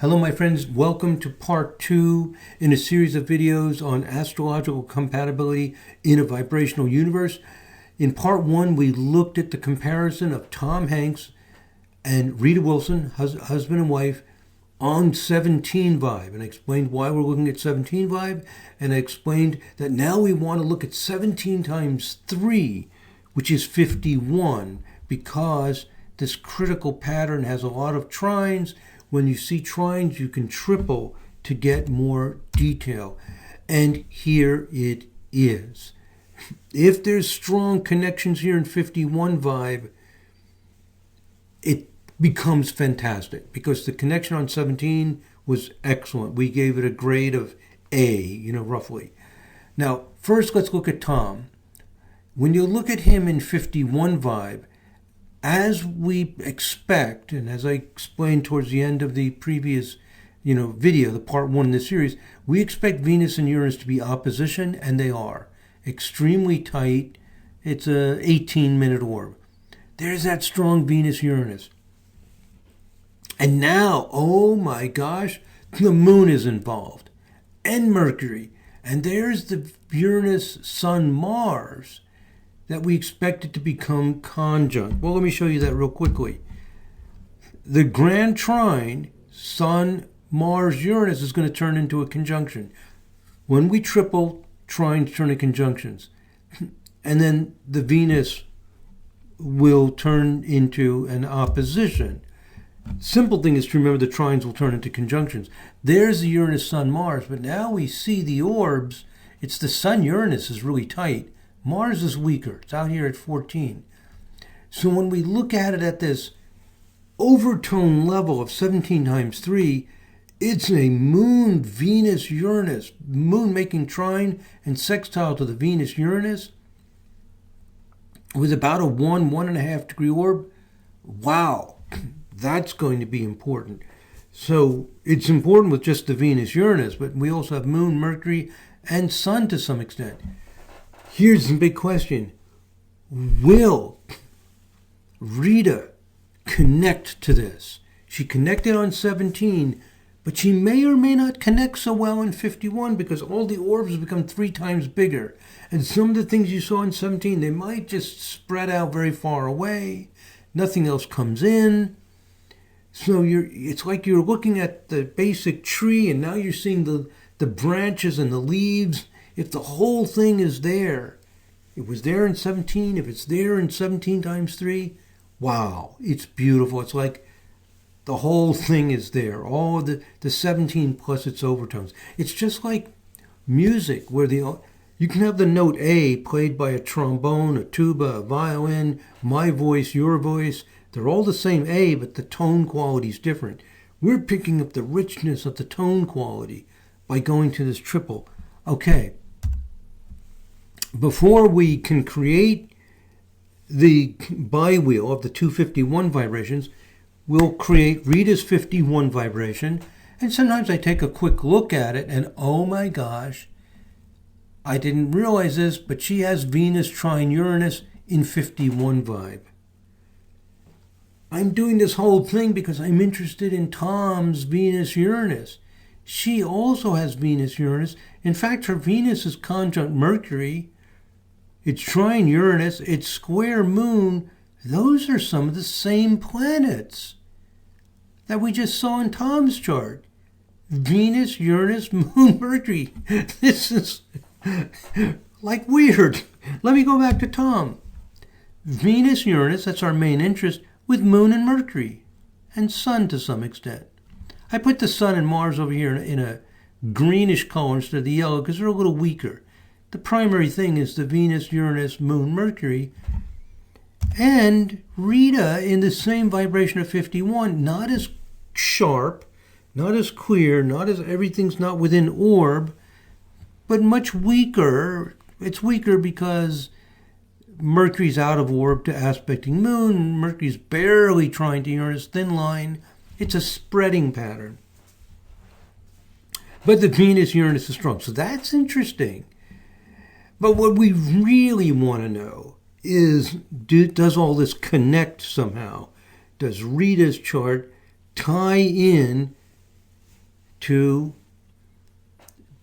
Hello, my friends. Welcome to part 2 in a series of videos on astrological compatibility in a vibrational universe. In part 1, we looked at the comparison of Tom Hanks and Rita Wilson, husband and wife, on 17 vibe. And I explained why we're looking at 17 vibe. And I explained that now we want to look at 17 times 3, which is 51, because this critical pattern has a lot of trines. When you see trines, you can triple to get more detail. And here it is. If there's strong connections here in 51 vibe, it becomes fantastic because the connection on 17 was excellent. We gave it a grade of A, roughly. Now, first let's look at Tom. When you look at him in 51 vibe, as we expect, and as I explained towards the end of the previous, video, the part 1 in this series, we expect Venus and Uranus to be opposition, and they are. Extremely tight. It's a 18-minute orb. There's that strong Venus-Uranus. And now, oh my gosh, the moon is involved, and Mercury. And there's the Uranus-Sun-Mars that we expect it to become conjunct. Well, let me show you that real quickly. The grand trine, Sun, Mars, Uranus, is going to turn into a conjunction. When we triple, trines turn into conjunctions. And then the Venus will turn into an opposition. Simple thing is to remember the trines will turn into conjunctions. There's the Uranus, Sun, Mars, but now we see the orbs. It's the Sun, Uranus is really tight. Mars is weaker. It's out here at 14. So when we look at it at this overtone level of 17 times 3, it's a moon, Venus, Uranus. Moon making trine and sextile to the Venus, Uranus with about a 1.5 degree orb. Wow, that's going to be important. So it's important with just the Venus, Uranus, but we also have Moon, Mercury, and Sun to some extent. Here's the big question. Will Rita connect to this? She connected on 17, but she may or may not connect so well in 51 because all the orbs become 3 times bigger. And some of the things you saw in 17, they might just spread out very far away. Nothing else comes in. So it's like you're looking at the basic tree and now you're seeing the branches and the leaves. If the whole thing is there, it was there in 17, if it's there in 17 times 3, wow, it's beautiful. It's like the whole thing is there, all the 17 plus its overtones. It's just like music where you can have the note A played by a trombone, a tuba, a violin, my voice, your voice. They're all the same A, but the tone quality is different. We're picking up the richness of the tone quality by going to this triple. Okay. Before we can create the bi-wheel of the 251 vibrations, we'll create Rita's 51 vibration. And sometimes I take a quick look at it and oh my gosh, I didn't realize this, but she has Venus trine Uranus in 51 vibe. I'm doing this whole thing because I'm interested in Tom's Venus-Uranus. She also has Venus-Uranus. In fact, her Venus is conjunct Mercury. It's trine Uranus, it's square Moon. Those are some of the same planets that we just saw in Tom's chart. Venus, Uranus, Moon, Mercury. This is like weird. Let me go back to Tom. Venus, Uranus, that's our main interest, with Moon and Mercury, and Sun to some extent. I put the Sun and Mars over here in a greenish color instead of the yellow because they're a little weaker. The primary thing is the Venus, Uranus, Moon, Mercury, and Rita in the same vibration of 51, not as sharp, not as clear, not as everything's not within orb, but much weaker. It's weaker because Mercury's out of orb to aspecting Moon. Mercury's barely trying to Uranus, thin line. It's a spreading pattern. But the Venus-Uranus is strong. So that's interesting. But what we really want to know is, does all this connect somehow? Does Rita's chart tie in to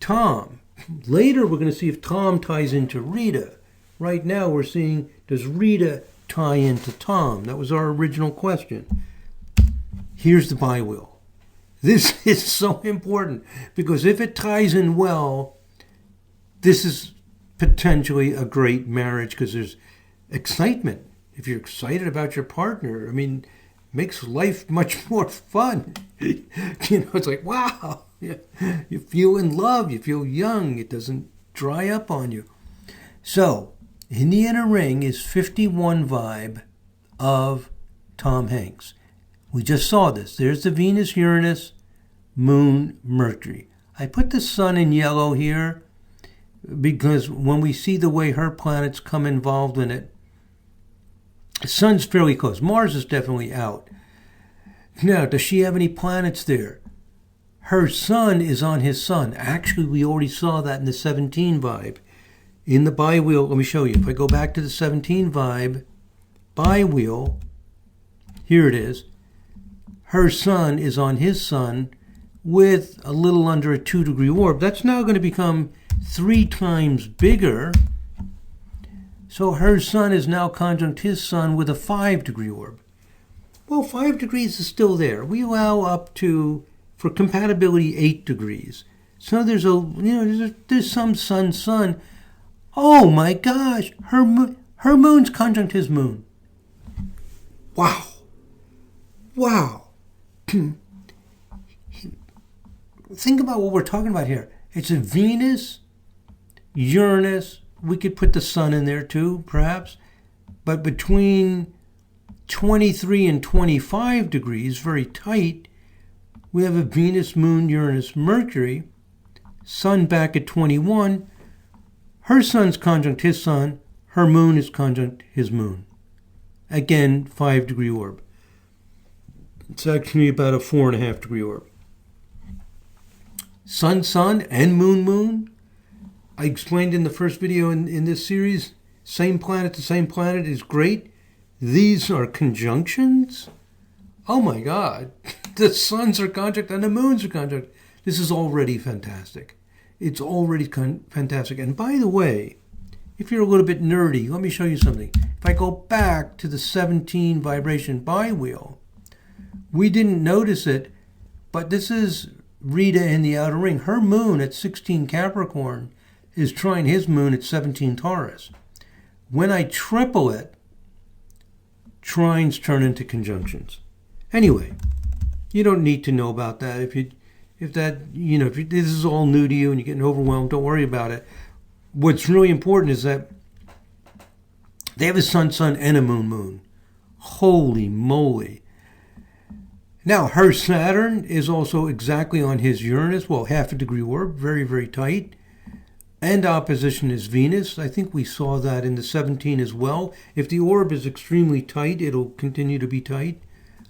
Tom. Later, we're going to see if Tom ties into Rita. Right now, we're seeing, does Rita tie into Tom? That was our original question. Here's the bi-wheel. This is so important because if it ties in well, this is potentially a great marriage because there's excitement. If you're excited about your partner, I mean, makes life much more fun. It's like, wow, you feel in love, you feel young, it doesn't dry up on you. So, in the inner ring is 51 vibe of Tom Hanks. We just saw this. There's the Venus-Uranus, Moon, Mercury. I put the sun in yellow here because when we see the way her planets come involved in it, the sun's fairly close. Mars is definitely out. Now, does she have any planets there? Her sun is on his sun. Actually, we already saw that in the 17 vibe. In the bi-wheel, let me show you. If I go back to the 17 vibe, bi-wheel, here it is. Her sun is on his sun with a little under a 2-degree orb. That's now going to become 3 times bigger. So her sun is now conjunct his sun with a 5-degree orb. Well, 5 degrees is still there. We allow up to, for compatibility, 8 degrees. So there's there's some sun. Oh my gosh, her moon's conjunct his moon. Wow. Think about what we're talking about here. It's a Venus, Uranus. We could put the sun in there too, perhaps. But between 23 and 25 degrees, very tight, we have a Venus, Moon, Uranus, Mercury. Sun back at 21. Her sun's conjunct his sun. Her moon is conjunct his moon. Again, 5-degree orb. It's actually about a 4.5-degree orb. Sun, and moon. I explained in the first video in this series, same planet to same planet is great. These are conjunctions. Oh my God. The suns are conjunct and the moons are conjunct. This is already fantastic. It's already fantastic. And by the way, if you're a little bit nerdy, let me show you something. If I go back to the 17 vibration bi-wheel, we didn't notice it, but this is Rita in the outer ring. Her moon at 16 Capricorn is trine his moon at 17 Taurus. When I triple it, trines turn into conjunctions. Anyway, you don't need to know about that. If this is all new to you and you're getting overwhelmed, don't worry about it. What's really important is that they have a sun, and a moon. Holy moly. Now, her Saturn is also exactly on his Uranus. Well, 0.5-degree orb, very, very tight. And opposition is Venus. I think we saw that in the 17 as well. If the orb is extremely tight, it'll continue to be tight.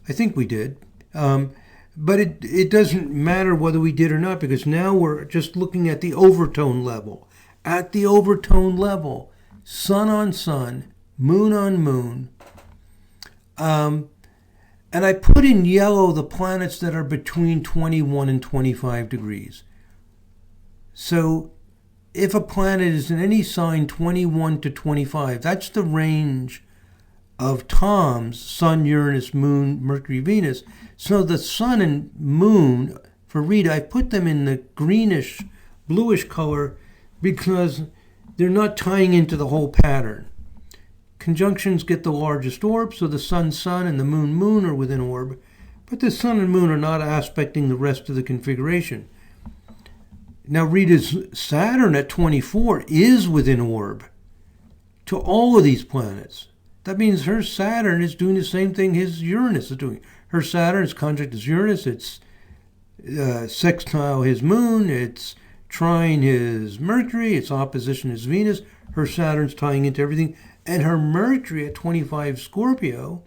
I think we did. But it doesn't matter whether we did or not, because now we're just looking at the overtone level. At the overtone level, sun on sun, moon on moon. And I put in yellow the planets that are between 21 and 25 degrees. So if a planet is in any sign 21 to 25, that's the range of Tom's Sun, Uranus, Moon, Mercury, Venus. So the sun and moon, for Rita, I put them in the greenish, bluish color because they're not tying into the whole pattern. Conjunctions get the largest orb, so the sun, and the moon are within orb, but the sun and moon are not aspecting the rest of the configuration. Now Rita's Saturn at 24 is within orb to all of these planets. That means her Saturn is doing the same thing his Uranus is doing. Her Saturn is conjunct his Uranus, it's sextile his moon, it's trine his Mercury, it's opposition his Venus. Her Saturn's tying into everything. And her Mercury at 25 Scorpio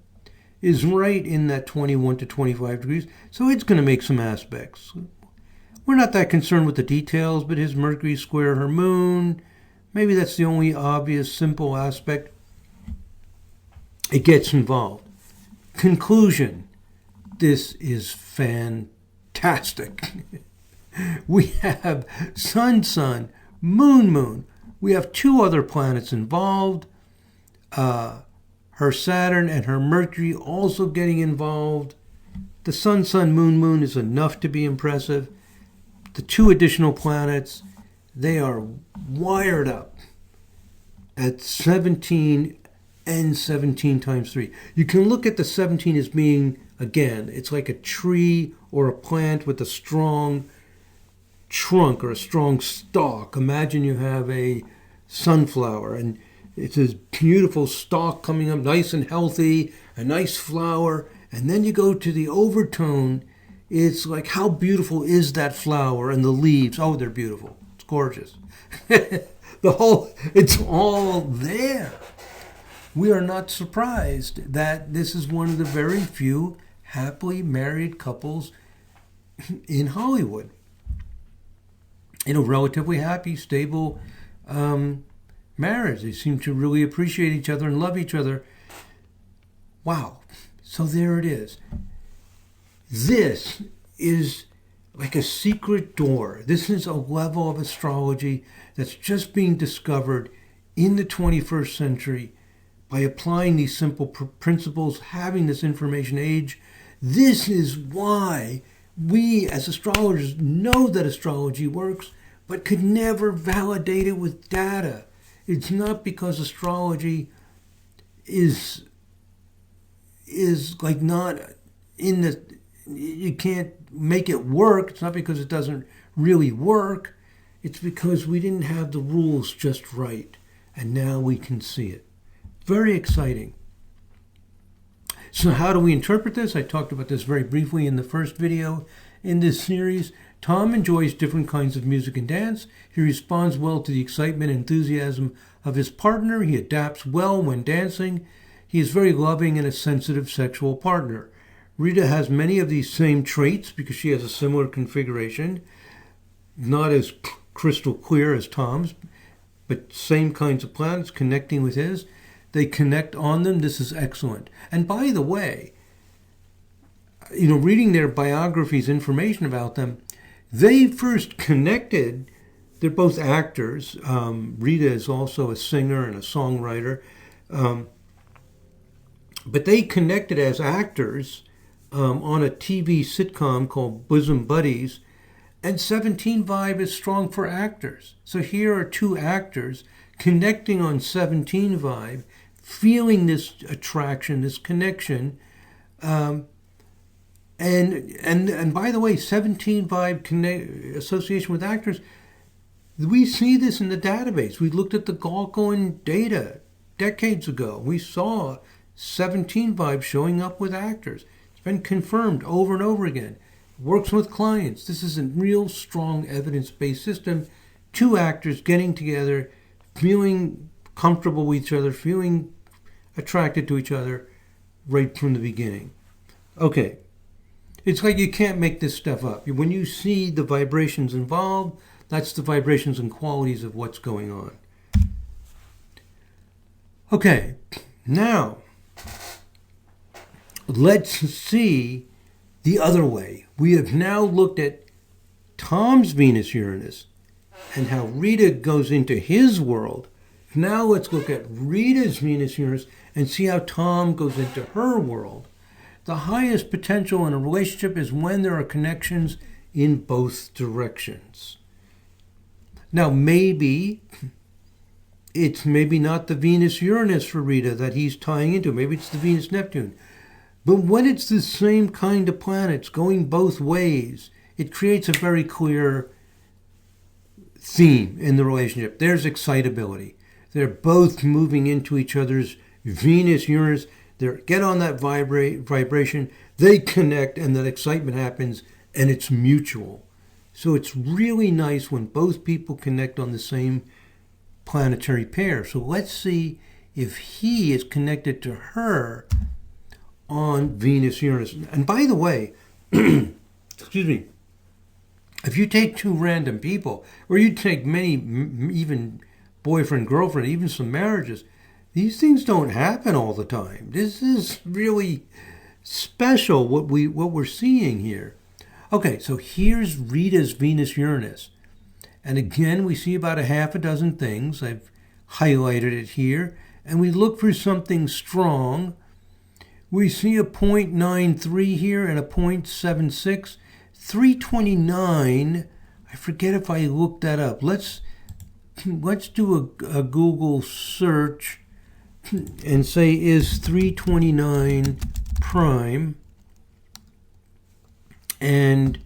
is right in that 21 to 25 degrees. So it's going to make some aspects. We're not that concerned with the details, but his Mercury square her moon. Maybe that's the only obvious, simple aspect. It gets involved. Conclusion. This is fantastic. We have Sun, Sun, Moon, Moon. We have two other planets involved. Her Saturn and her Mercury also getting involved. The Sun, Sun, Moon, Moon is enough to be impressive. The two additional planets, they are wired up at 17 and 17 times 3. You can look at the 17 as being, again, it's like a tree or a plant with a strong trunk or a strong stalk. Imagine you have a sunflower and it's this beautiful stalk coming up nice and healthy, a nice flower, and then you go to the overtone. It's like, how beautiful is that flower and the leaves? Oh, they're beautiful. It's gorgeous. It's all there. We are not surprised that this is one of the very few happily married couples in Hollywood. Relatively happy, stable marriage. They seem to really appreciate each other and love each other. Wow. So there it is. This is like a secret door. This is a level of astrology that's just being discovered in the 21st century by applying these simple principles, having this information age. This is why we as astrologers know that astrology works, but could never validate it with data. It's not because astrology is like not in the, you can't make it work. It's not because it doesn't really work. It's because we didn't have the rules just right. And now we can see it. Very exciting. So how do we interpret this? I talked about this very briefly in the first video in this series. Tom enjoys different kinds of music and dance. He responds well to the excitement and enthusiasm of his partner. He adapts well when dancing. He is very loving and a sensitive sexual partner. Rita has many of these same traits because she has a similar configuration. Not as crystal clear as Tom's, but same kinds of planets connecting with his. They connect on them. This is excellent. And by the way, reading their biographies, information about them, they first connected. They're both actors. Rita is also a singer and a songwriter. But they connected as actors on a TV sitcom called Bosom Buddies. And 17 vibe is strong for actors. So here are two actors connecting on 17 vibe, feeling this attraction, this connection. And by the way, 17 vibe association with actors, we see this in the database. We looked at the Galcoin data decades ago. We saw 17 vibe showing up with actors. It's been confirmed over and over again. Works with clients. This is a real strong evidence-based system. Two actors getting together, feeling comfortable with each other, feeling attracted to each other right from the beginning. Okay. It's like you can't make this stuff up. When you see the vibrations involved, that's the vibrations and qualities of what's going on. Okay. Now, let's see the other way. We have now looked at Tom's Venus-Uranus and how Rita goes into his world. Now let's look at Rita's Venus-Uranus and see how Tom goes into her world. The highest potential in a relationship is when there are connections in both directions. Now maybe it's not the Venus-Uranus for Rita that he's tying into. Maybe it's the Venus-Neptune. But when it's the same kind of planets going both ways, it creates a very clear theme in the relationship. There's excitability. They're both moving into each other's Venus-Uranus. They get on that vibration. They connect, and that excitement happens, and it's mutual. So it's really nice when both people connect on the same planetary pair. So let's see if he is connected to her on Venus-Uranus. And by the way, excuse me, if you take two random people, or you take many, even boyfriend, girlfriend, even some marriages, these things don't happen all the time. This is really special what we're seeing here. Okay, so here's Rita's Venus-Uranus. And again, we see about a half a dozen things. I've highlighted it here. And we look for something strong. We see a 0.93 here and a 0.76. 329, I forget if I looked that up. Let's do a Google search and say, is 329 prime? And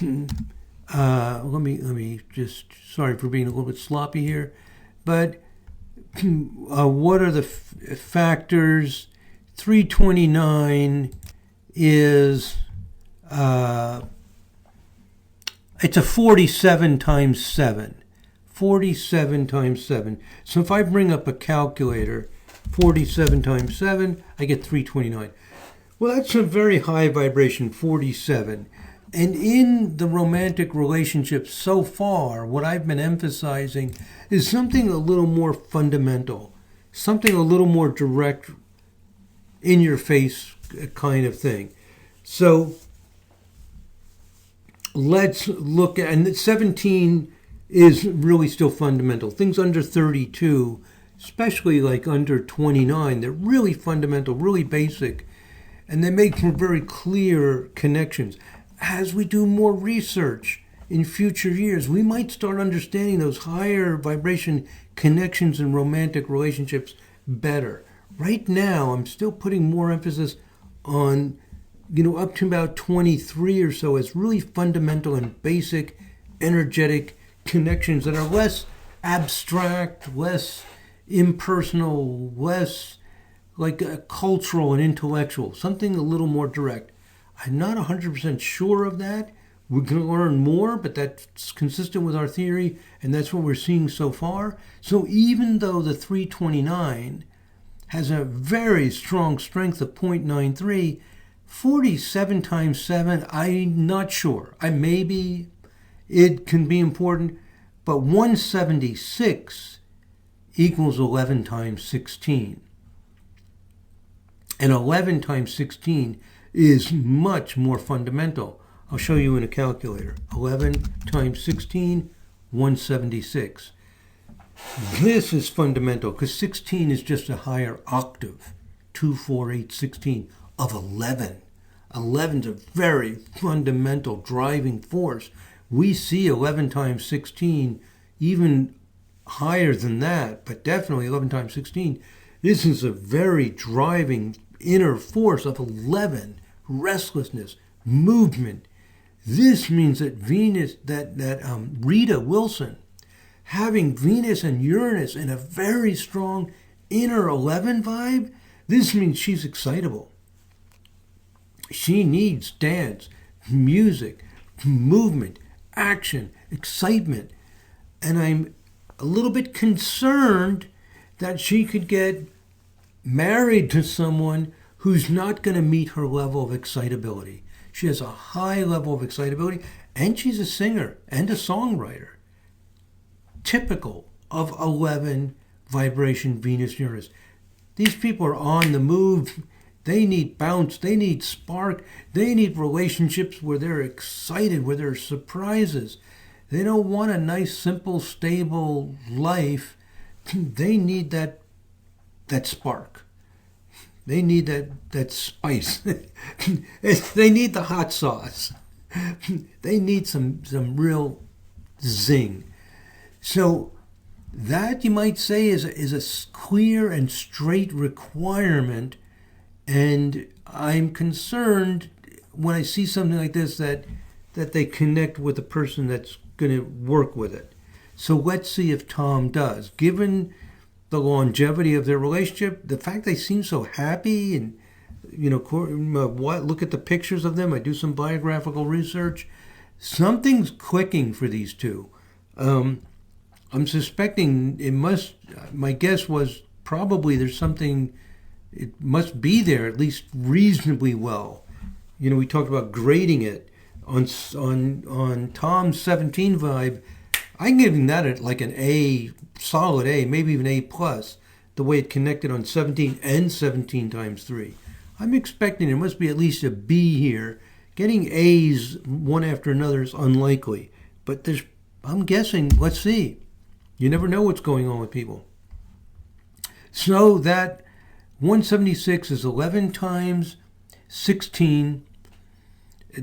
let me just, sorry for being a little bit sloppy here, but what are the factors? 329 is it's a 47 times 7. 47 times 7. So if I bring up a calculator, 47 times 7, I get 329. Well, that's a very high vibration, 47. And in the romantic relationship so far, what I've been emphasizing is something a little more fundamental, something a little more direct, in your face kind of thing. So let's look at, and 17 is really still fundamental. Things under 32, especially like under 29, they're really fundamental, really basic, and they make for very clear connections. As we do more research in future years, we might start understanding those higher vibration connections in romantic relationships better. Right now, I'm still putting more emphasis on, up to about 23 or so as really fundamental and basic energetic connections that are less abstract, less impersonal, less like cultural and intellectual, something a little more direct. I'm not 100% sure of that. We're going to learn more, but that's consistent with our theory, and that's what we're seeing so far. So even though the 329 has a very strong strength of 0.93, 47 times 7, I'm not sure. Maybe it can be important, but 176 equals 11 times 16. And 11 times 16 is much more fundamental. I'll show you in a calculator. 11 times 16, 176. This is fundamental because 16 is just a higher octave. 2, 4, 8, 16 of 11. 11 is a very fundamental driving force. We see 11 times 16 even higher than that, but definitely 11 times 16. This is a very driving inner force of 11. Restlessness, movement. This means that Rita Wilson, having Venus and Uranus in a very strong inner 11 vibe, this means she's excitable. She needs dance, music, movement, action, excitement. And I'm a little bit concerned that she could get married to someone who's not going to meet her level of excitability. She has a high level of excitability, and she's a singer and a songwriter. Typical of 11 vibration Venus-Uranus. These people are on the move. They need bounce. They need spark. They need relationships where they're excited, where there are surprises. They don't want a nice, simple, stable life. They need that spark. They need that spice. They need the hot sauce. They need some real zing. So that, you might say, is a clear and straight requirement. And I'm concerned when I see something like this that they connect with the person that's going to work with it. So let's see if Tom does. Given the longevity of their relationship, the fact they seem so happy, and look at the pictures of them. I do some biographical research. Something's clicking for these two. I'm suspecting it must. My guess was probably there's something. It must be there at least reasonably well. We talked about grading it on Tom's 17 vibe. I'm giving that like an A, solid A, maybe even A+, the way it connected on 17 and 17 times 3. I'm expecting there must be at least a B here, Getting A's one after another is unlikely. But I'm guessing, let's see. You never know what's going on with people. So that 176 is 11 times 16.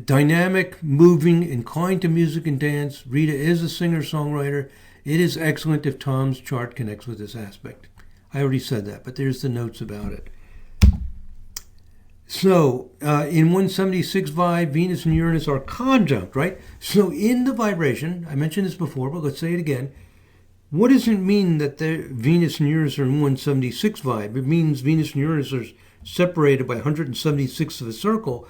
Dynamic, moving, inclined to music and dance. Rita is a singer-songwriter. It is excellent if Tom's chart connects with this aspect. I already said that, but there's the notes about it. So, in 176 vibe, Venus and Uranus are conjunct, right? So, in the vibration, I mentioned this before, but let's say it again. What does it mean that Venus and Uranus are in 176 vibe? It means Venus and Uranus are separated by 176 of a circle.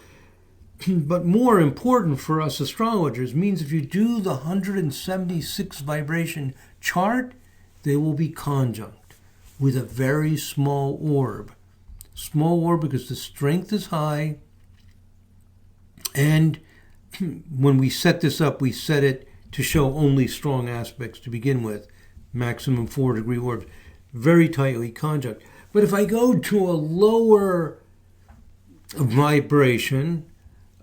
But more important for us astrologers means if you do the 176 vibration chart, they will be conjunct with a very small orb. Small orb because the strength is high. And when we set this up, we set it to show only strong aspects to begin with. Maximum 4-degree orbs. Very tightly conjunct. But if I go to a lower vibration,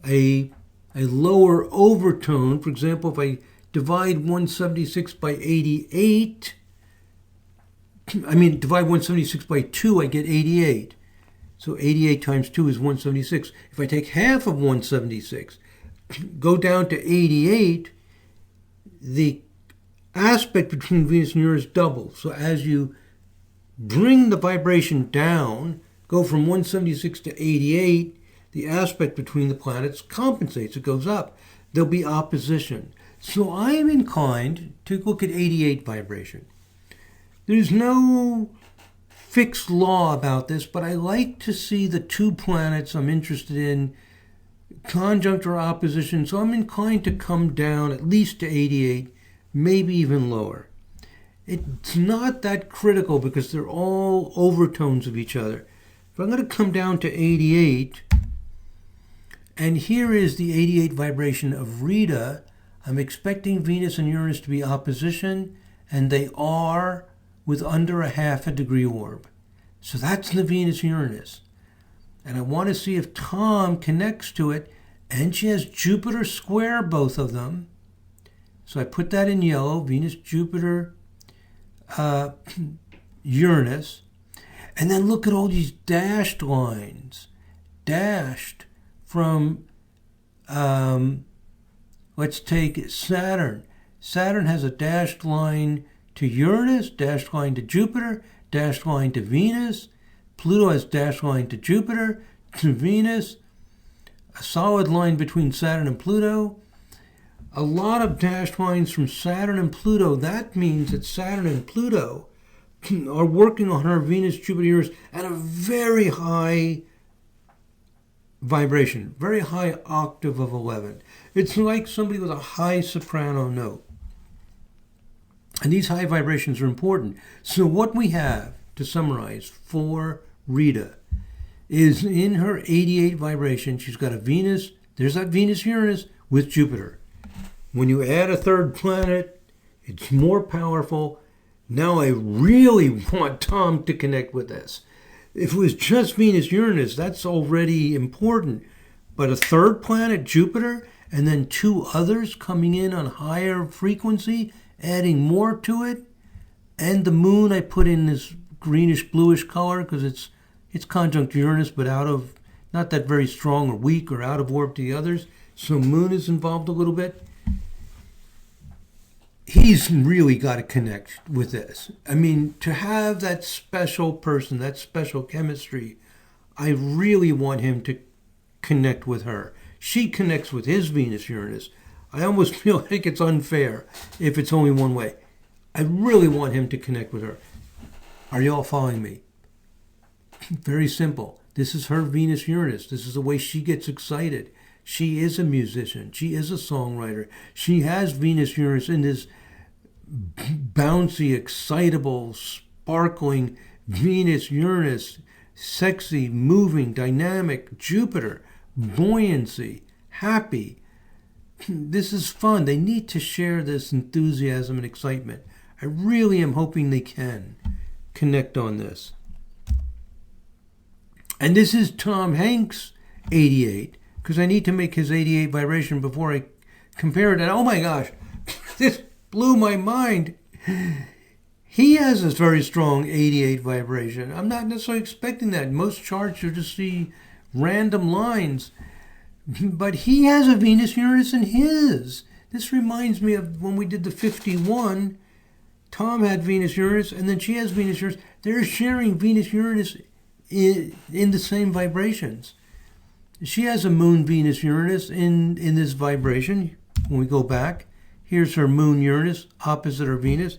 a lower overtone, for example, if I divide 176 by 88, divide 176 by 2, I get 88. So 88 times 2 is 176. If I take half of 176, go down to 88, the aspect between Venus and Uranus doubles. So as you bring the vibration down, go from 176 to 88, the aspect between the planets compensates. It goes up. There'll be opposition. So I am inclined to look at 88 vibration. There's no fixed law about this, but I like to see the two planets I'm interested in conjunct or opposition. So I'm inclined to come down at least to 88, maybe even lower. It's not that critical because they're all overtones of each other. If I'm going to come down to 88, and here is the 88 vibration of Rita, I'm expecting Venus and Uranus to be opposition, and they are with under a half a degree orb. So that's the Venus-Uranus. And I want to see if Tom connects to it, and she has Jupiter square both of them. So I put that in yellow, Venus, Jupiter, Uranus. And then look at all these dashed lines. Dashed from, let's take Saturn. Saturn has a dashed line to Uranus, dashed line to Jupiter, dashed line to Venus. Pluto has dashed line to Jupiter, to Venus. A solid line between Saturn and Pluto. A lot of dashed lines from Saturn and Pluto. That means that Saturn and Pluto are working on her Venus, Jupiter, Uranus at a very high vibration, very high octave of 11. It's like somebody with a high soprano note. And these high vibrations are important. So what we have, to summarize, for Rita is in her 88 vibration, she's got a Venus, there's that Venus-Uranus with Jupiter. When you add a third planet, it's more powerful. Now I really want Tom to connect with this. If it was just Venus-Uranus, that's already important. But a third planet, Jupiter, and then two others coming in on higher frequency, adding more to it. And the moon I put in this greenish-bluish color because it's conjunct Uranus, but out of, not that very strong or weak or out of orb to the others. So moon is involved a little bit. He's really got to connect with this. I mean, to have that special person, that special chemistry, I really want him to connect with her. She connects with his Venus-Uranus. I almost feel like it's unfair if it's only one way. I really want him to connect with her. Are you all following me? Very simple. This is her Venus-Uranus. This is the way she gets excited. She is a musician. She is a songwriter. She has Venus-Uranus in this bouncy, excitable, sparkling Venus-Uranus, sexy, moving, dynamic, Jupiter, buoyancy, happy. This is fun. They need to share this enthusiasm and excitement. I really am hoping they can connect on this. And this is Tom Hanks' 88, because I need to make his 88 vibration before I compare it. And oh my gosh, this blew my mind. He has a very strong 88 vibration. I'm not necessarily expecting that. Most charts you just see random lines. But he has a Venus-Uranus in his. This reminds me of when we did the 51. Tom had Venus-Uranus, and then she has Venus-Uranus. They're sharing Venus-Uranus in the same vibrations. She has a moon Venus-Uranus in this vibration. When we go back, here's her moon Uranus, opposite her Venus.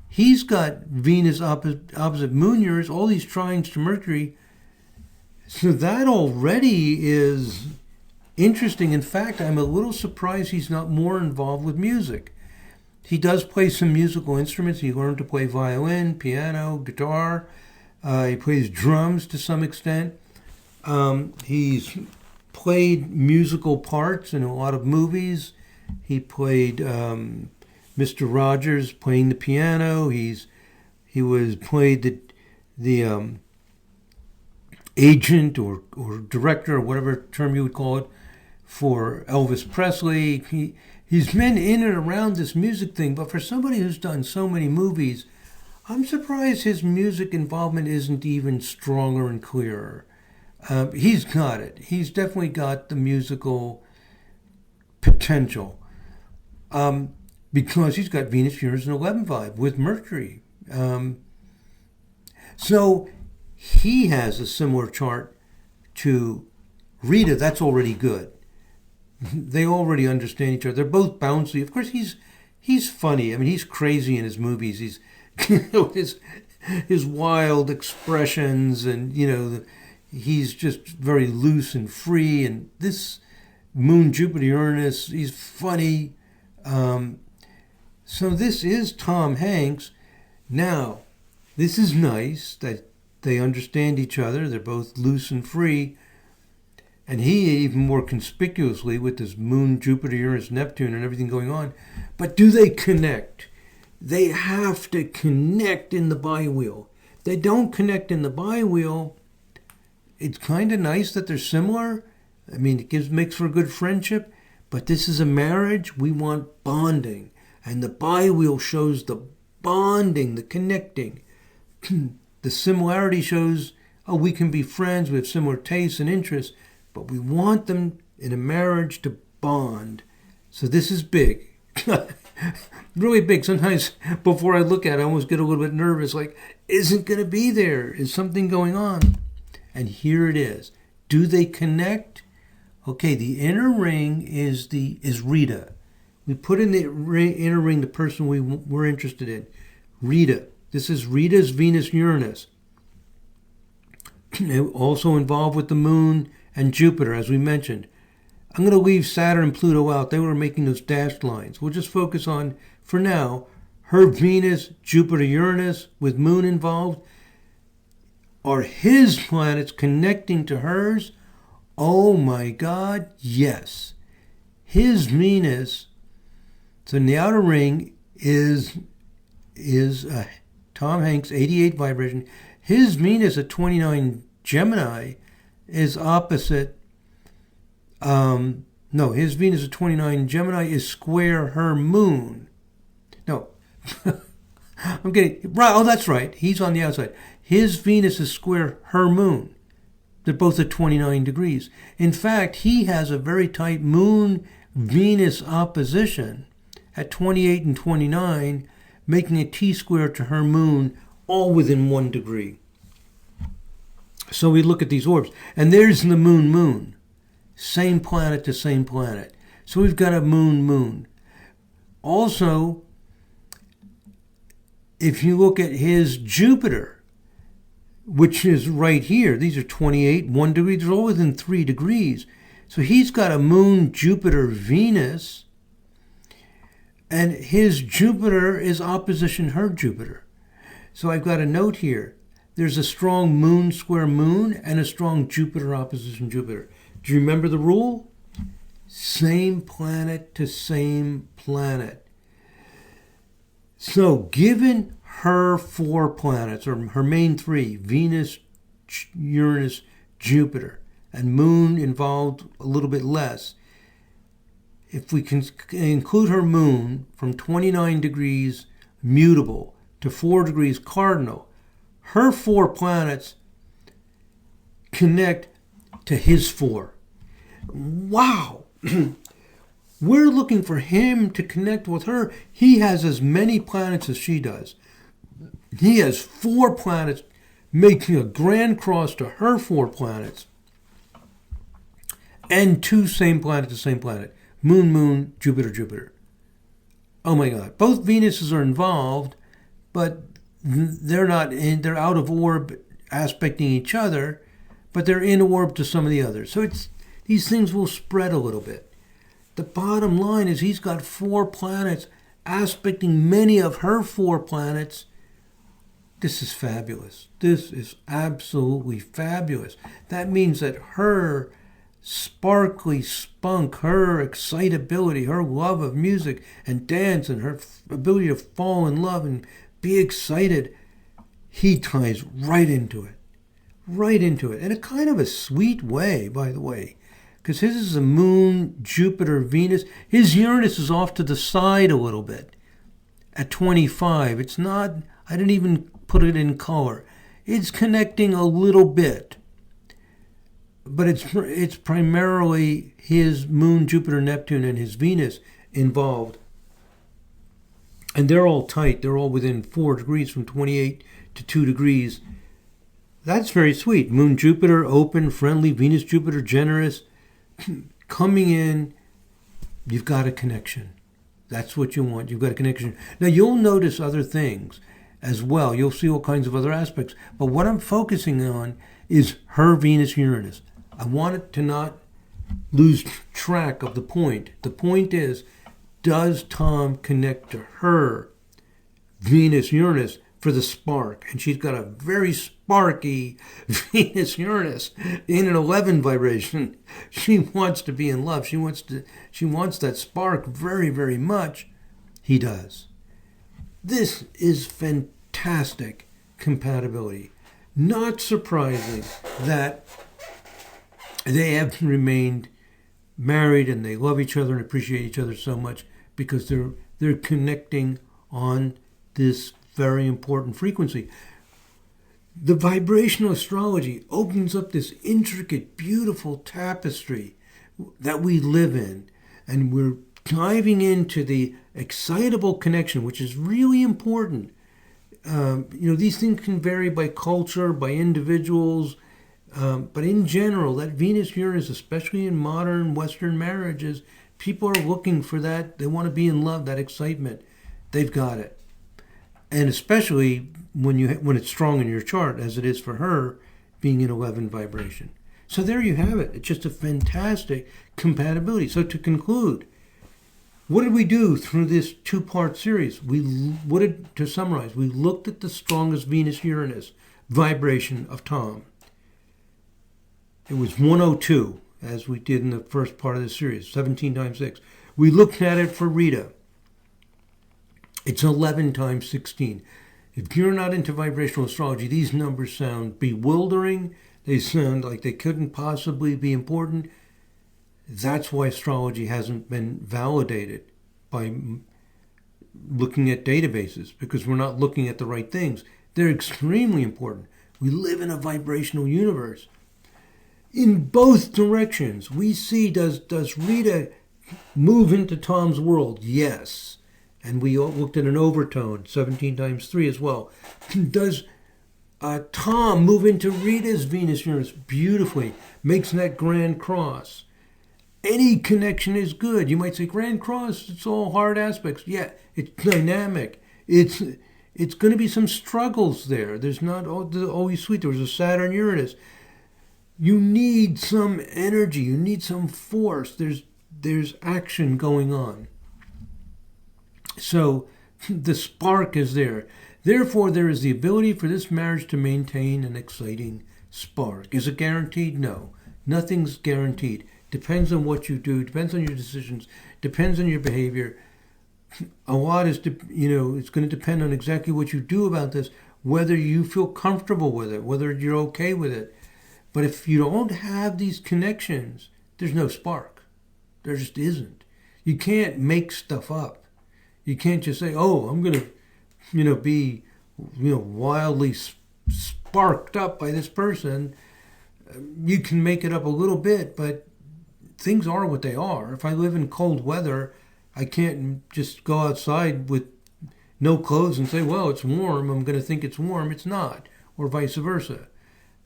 He's got Venus opposite moon Uranus, all these trines to Mercury. So that already is interesting. In fact, I'm a little surprised he's not more involved with music. He does play some musical instruments. He learned to play violin, piano, guitar. He plays drums to some extent. He's played musical parts in a lot of movies. He played Mr. Rogers playing the piano. He played the agent or director, or whatever term you would call it, for Elvis Presley. He's been in and around this music thing, but for somebody who's done so many movies, I'm surprised his music involvement isn't even stronger and clearer. He's got it. He's definitely got the musical potential. Because he's got Venus, Uranus, and 11 vibe with Mercury. So he has a similar chart to Rita. That's already good. They already understand each other. They're both bouncy. Of course, he's funny. I mean, he's crazy in his movies. He's his wild expressions, and he's just very loose and free. And this Moon, Jupiter, Uranus, he's funny. So this is Tom Hanks. Now, this is nice that they understand each other. They're both loose and free. And he even more conspicuously with this Moon, Jupiter, Uranus, Neptune, and everything going on. But do they connect? They have to connect in the bi-wheel. If they don't connect in the bi-wheel, it's kind of nice that they're similar. I mean, it makes for a good friendship. But this is a marriage. We want bonding. And the bi-wheel shows the bonding, the connecting. The similarity shows, we can be friends, we have similar tastes and interests, but we want them in a marriage to bond. So this is big. Really big. Sometimes before I look at it, I almost get a little bit nervous, like, isn't going to be there? Is something going on? And here it is. Do they connect? Okay, the inner ring is Rita. We put in the inner ring the person we're interested in. Rita. This is Rita's Venus-Uranus. Also involved with the moon and Jupiter, as we mentioned. I'm going to leave Saturn and Pluto out. They were making those dashed lines. We'll just focus on, for now, her Venus, Jupiter, Uranus, with moon involved. Are his planets connecting to hers? Oh my God, yes. His Venus, so in the outer ring, is Tom Hanks' 88 vibration. His Venus at 29 Gemini is opposite. His Venus at 29 Gemini is square her moon. No, I'm getting right. Oh, that's right. He's on the outside. His Venus is square her moon. They're both at 29 degrees. In fact, he has a very tight moon-Venus opposition at 28 and 29, making a T-square to her moon, all within 1 degree. So we look at these orbs, and there's the moon. Same planet to same planet. So we've got a moon. Also, if you look at his Jupiter, which is right here, these are 28, 1 degree, they're all within 3 degrees. So he's got a moon, Jupiter, Venus, and his Jupiter is opposition her Jupiter. So I've got a note here. There's a strong moon square moon and a strong Jupiter opposition Jupiter. Do you remember the rule? Same planet to same planet. So given her 4 planets, or her main 3, Venus, Uranus, Jupiter, and Moon involved a little bit less. If we can include her Moon from 29 degrees mutable to 4 degrees cardinal, her 4 planets connect to his 4. Wow! We're looking for him to connect with her. He has as many planets as she does. He has 4 planets making a grand cross to her 4 planets. And 2 same planet to same planet. Moon, Moon, Jupiter, Jupiter. Oh my God. Both Venuses are involved, but they're out of orb aspecting each other, but they're in orb to some of the others. So these things will spread a little bit. The bottom line is he's got 4 planets aspecting many of her 4 planets. This is fabulous. This is absolutely fabulous. That means that her sparkly spunk, her excitability, her love of music and dance, and her ability to fall in love and be excited, he ties right into it. Right into it. In a kind of a sweet way, by the way. Because his is a Moon, Jupiter, Venus. His Uranus is off to the side a little bit. At 25. It's not, I didn't even put it in color. It's connecting a little bit. But it's primarily his Moon, Jupiter, Neptune, and his Venus involved. And they're all tight. They're all within 4 degrees from 28 to 2 degrees. That's very sweet. Moon, Jupiter, open, friendly. Venus, Jupiter, generous. Coming in, you've got a connection. That's what you want. You've got a connection. Now, you'll notice other things as well. You'll see all kinds of other aspects. But what I'm focusing on is her Venus-Uranus. I want it to not lose track of the point. The point is, does Tom connect to her Venus-Uranus for the spark? And she's got a very sparky Venus-Uranus in an 11 vibration. She wants to be in love. She wants that spark very, very much. He does. This is fantastic compatibility. Not surprising that they have remained married and they love each other and appreciate each other so much because they're connecting on this very important frequency. The vibrational astrology opens up this intricate, beautiful tapestry that we live in, and we're diving into the excitable connection, which is really important. These things can vary by culture, by individuals, but in general, that Venus-Uranus, especially in modern Western marriages, people are looking for that. They want to be in love, that excitement. They've got it. And especially when it's strong in your chart, as it is for her, being in 11 vibration. So there you have it. It's just a fantastic compatibility. So to conclude, what did we do through this 2-part series? To summarize, we looked at the strongest Venus-Uranus vibration of Tom. It was 102, as we did in the first part of the series, 17 times 6. We looked at it for Rita. It's 11 times 16. If you're not into vibrational astrology, these numbers sound bewildering. They sound like they couldn't possibly be important. That's why astrology hasn't been validated by looking at databases, because we're not looking at the right things. They're extremely important. We live in a vibrational universe. In both directions, we see, does Rita move into Tom's world? Yes. And we looked at an overtone, 17 times 3 as well. Does Tom move into Rita's Venus-Uranus? Beautifully. Makes that grand cross. Any connection is good. You might say, grand cross, it's all hard aspects. Yeah, it's dynamic. It's going to be some struggles there. There's not always sweet. There was a Saturn-Uranus. You need some energy. You need some force. There's action going on. So the spark is there. Therefore, there is the ability for this marriage to maintain an exciting spark. Is it guaranteed? No. Nothing's guaranteed. Depends on what you do. Depends on your decisions. Depends on your behavior. A lot is, it's going to depend on exactly what you do about this, whether you feel comfortable with it, whether you're okay with it. But if you don't have these connections, there's no spark. There just isn't. You can't make stuff up. You can't just say, oh, I'm going to, be, wildly sparked up by this person. You can make it up a little bit, but things are what they are. If I live in cold weather, I can't just go outside with no clothes and say, well, it's warm. I'm going to think it's warm. It's not. Or vice versa.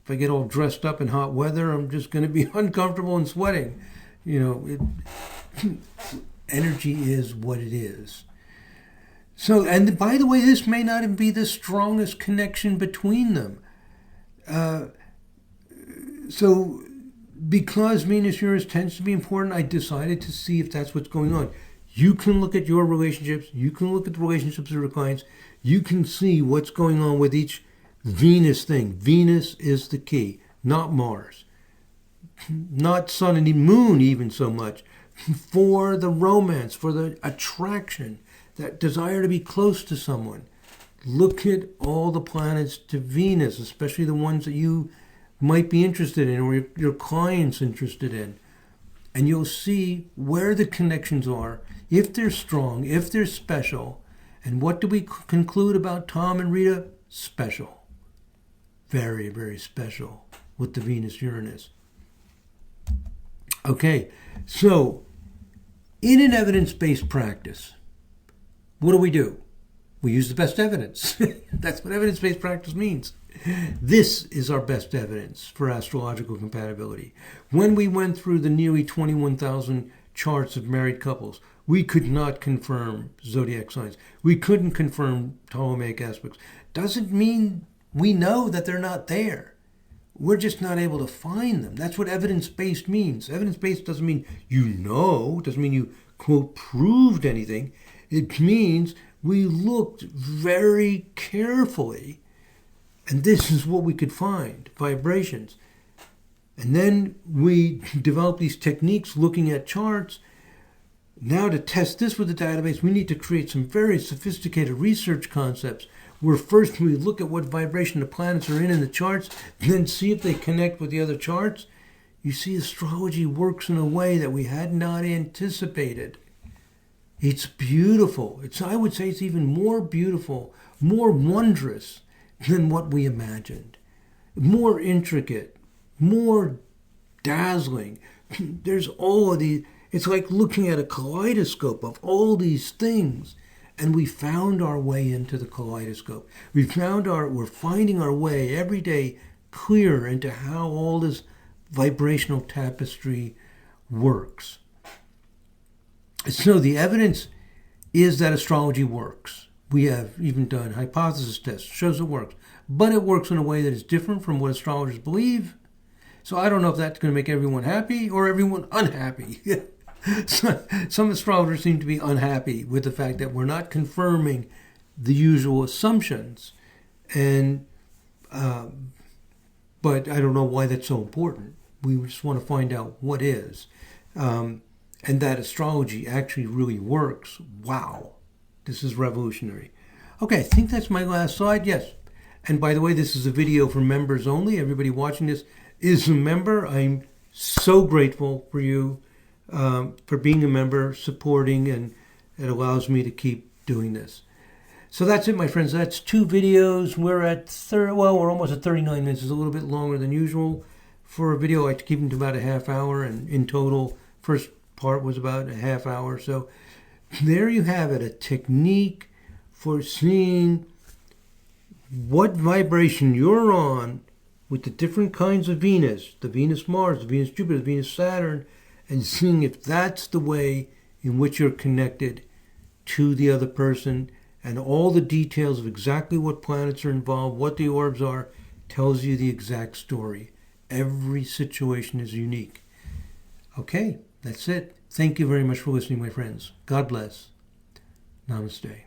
If I get all dressed up in hot weather, I'm just going to be uncomfortable and sweating. Energy is what it is. So, and by the way, this may not even be the strongest connection between them. So, because Venus-Uranus tends to be important, I decided to see if that's what's going on. You can look at your relationships. You can look at the relationships of your clients. You can see what's going on with each Venus thing. Venus is the key, not Mars. Not Sun and the Moon even so much. For the romance, for the attraction, that desire to be close to someone. Look at all the planets to Venus, especially the ones that you might be interested in or your client's interested in. And you'll see where the connections are, if they're strong, if they're special. And what do we conclude about Tom and Rita? Special. Very, very special with the Venus-Uranus. Okay, so in an evidence-based practice, what do? We use the best evidence. That's what evidence-based practice means. This is our best evidence for astrological compatibility. When we went through the nearly 21,000 charts of married couples, we could not confirm zodiac signs. We couldn't confirm Ptolemaic aspects. Doesn't mean we know that they're not there. We're just not able to find them. That's what evidence-based means. Evidence-based doesn't mean you know, doesn't mean you, quote, proved anything. It means we looked very carefully, and this is what we could find, vibrations. And then we developed these techniques looking at charts. Now to test this with the database, we need to create some very sophisticated research concepts where first we look at what vibration the planets are in the charts, then see if they connect with the other charts. You see, astrology works in a way that we had not anticipated. It's beautiful. I would say it's even more beautiful, more wondrous than what we imagined. More intricate, more dazzling. There's all of these, it's like looking at a kaleidoscope of all these things. And we found our way into the kaleidoscope. We're finding our way every day clearer into how all this vibrational tapestry works. So the evidence is that astrology works. We have even done hypothesis tests, shows it works. But it works in a way that is different from what astrologers believe. So I don't know if that's going to make everyone happy or everyone unhappy. Some astrologers seem to be unhappy with the fact that we're not confirming the usual assumptions. And but I don't know why that's so important. We just want to find out what is. And that astrology actually really works. Wow. This is revolutionary. Okay, I think that's my last slide. Yes. And by the way, this is a video for members only. Everybody watching this is a member. I'm so grateful for you for being a member, supporting, and it allows me to keep doing this. So that's it, my friends. That's 2 videos. We're at we're almost at 39 minutes. It's a little bit longer than usual for a video. I like to keep them to about a half hour, and in total, first part was about a half hour. So there you have it, a technique for seeing what vibration you're on with the different kinds of Venus, the Venus-Mars, the Venus-Jupiter, the Venus-Saturn, and seeing if that's the way in which you're connected to the other person. And all the details of exactly what planets are involved, what the orbs are, tells you the exact story. Every situation is unique. Okay, that's it. Thank you very much for listening, my friends. God bless. Namaste.